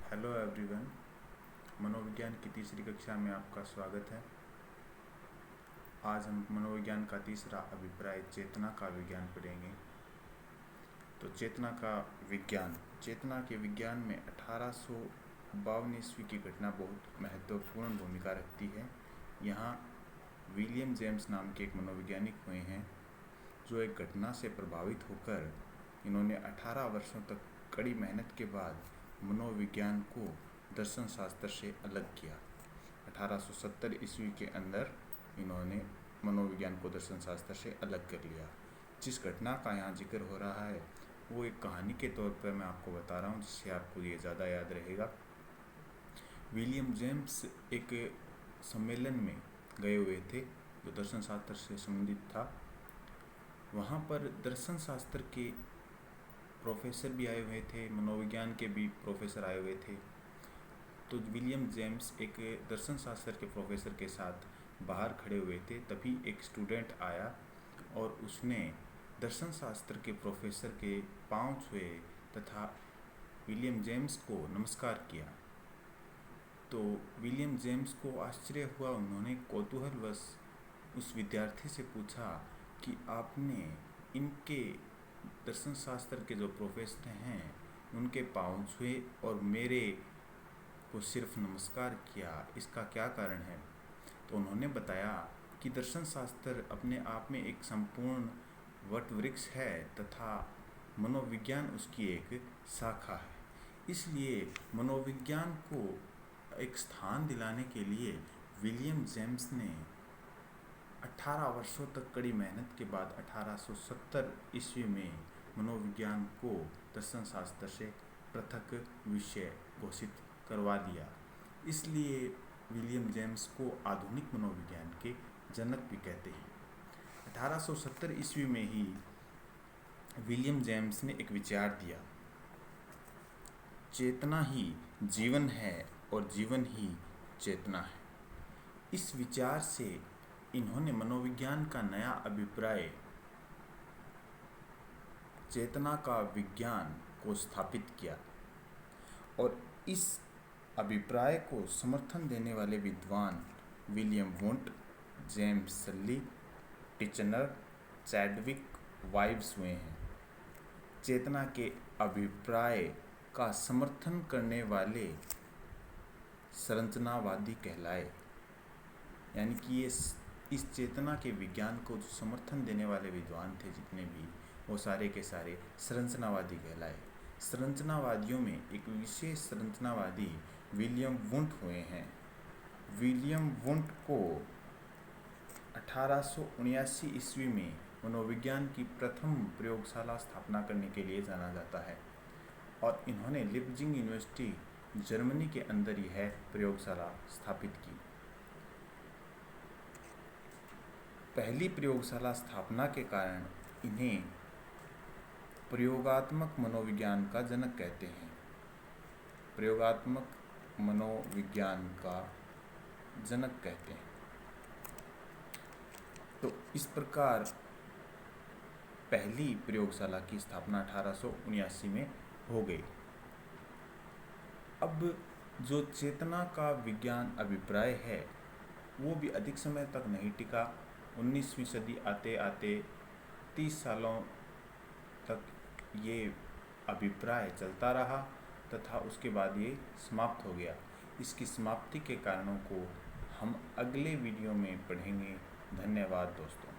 Hello everyone. मनोविज्ञान की तीसरी कक्षा में आपका स्वागत है। आज हम मनोविज्ञान का तीसरा अभिप्राय चेतना का विज्ञान पढ़ेंगे। तो चेतना के विज्ञान में 1852 ईस्वी की घटना बहुत महत्वपूर्ण भूमिका रखती है। यहाँ विलियम जेम्स नाम के एक मनोवैज्ञानिक हुए हैं जो एक घटना से प्रभावित होकर इन्होंने 18 वर्षों तक कड़ी मेहनत के बाद मनोविज्ञान को दर्शन शास्त्र से अलग किया। 1870 ईस्वी के अंदर इन्होंने मनोविज्ञान को दर्शन शास्त्र से अलग कर लिया। जिस घटना का यहाँ जिक्र हो रहा है वो एक कहानी के तौर पर मैं आपको बता रहा हूँ, जिससे आपको ये ज़्यादा याद रहेगा। विलियम जेम्स एक सम्मेलन में गए हुए थे जो दर्शन शास्त्र से संबंधित था। वहाँ पर दर्शन शास्त्र के प्रोफेसर भी आए हुए थे, मनोविज्ञान के भी प्रोफेसर आए हुए थे। तो विलियम जेम्स एक दर्शन शास्त्र के प्रोफेसर के साथ बाहर खड़े हुए थे। तभी एक स्टूडेंट आया और उसने दर्शन शास्त्र के प्रोफेसर के पांव छुए तथा विलियम जेम्स को नमस्कार किया। तो विलियम जेम्स को आश्चर्य हुआ। उन्होंने कौतूहलवश उस विद्यार्थी से पूछा कि आपने इनके दर्शन शास्त्र के जो प्रोफेसर हैं उनके पांव छुए और मेरे को सिर्फ नमस्कार किया, इसका क्या कारण है? तो उन्होंने बताया कि दर्शन शास्त्र अपने आप में एक संपूर्ण वट वृक्ष है तथा मनोविज्ञान उसकी एक शाखा है। इसलिए मनोविज्ञान को एक स्थान दिलाने के लिए विलियम जेम्स ने 18 वर्षों तक कड़ी मेहनत के बाद 1870 ईस्वी में मनोविज्ञान को दर्शन शास्त्र से पृथक विषय घोषित करवा दिया। इसलिए विलियम जेम्स को आधुनिक मनोविज्ञान के जनक भी कहते हैं। 1870 ईस्वी में ही विलियम जेम्स ने एक विचार दिया, चेतना ही जीवन है और जीवन ही चेतना है। इस विचार से इन्होंने मनोविज्ञान का नया अभिप्राय चेतना का विज्ञान को स्थापित किया और इस अभिप्राय को समर्थन देने वाले विद्वान William Wundt, James Sully, Titchener, Chadwick, वाइव्स हुए हैं। चेतना के अभिप्राय का समर्थन करने वाले संरचनावादी कहलाए। यानी कि ये इस चेतना के विज्ञान को जो समर्थन देने वाले विद्वान थे जितने भी, वो सारे के सारे संरचनावादी कहलाए। संरचनावादियों में एक विशेष संरचनावादी विलियम वुंट हुए हैं। विलियम वुंट को 1879 ईस्वी में मनोविज्ञान की प्रथम प्रयोगशाला स्थापना करने के लिए जाना जाता है और इन्होंने लिप्जिंग यूनिवर्सिटी जर्मनी के अंदर यह प्रयोगशाला स्थापित की। पहली प्रयोगशाला स्थापना के कारण इन्हें प्रयोगात्मक मनोविज्ञान का जनक कहते हैं। प्रयोगात्मक मनोविज्ञान का जनक कहते हैं। तो इस प्रकार पहली प्रयोगशाला की स्थापना 1879 में हो गई। अब जो चेतना का विज्ञान अभिप्राय है वो भी अधिक समय तक नहीं टिका। 19वीं सदी आते आते 30 सालों तक ये अभिप्राय चलता रहा तथा उसके बाद ये समाप्त हो गया। इसकी समाप्ति के कारणों को हम अगले वीडियो में पढ़ेंगे। धन्यवाद दोस्तों।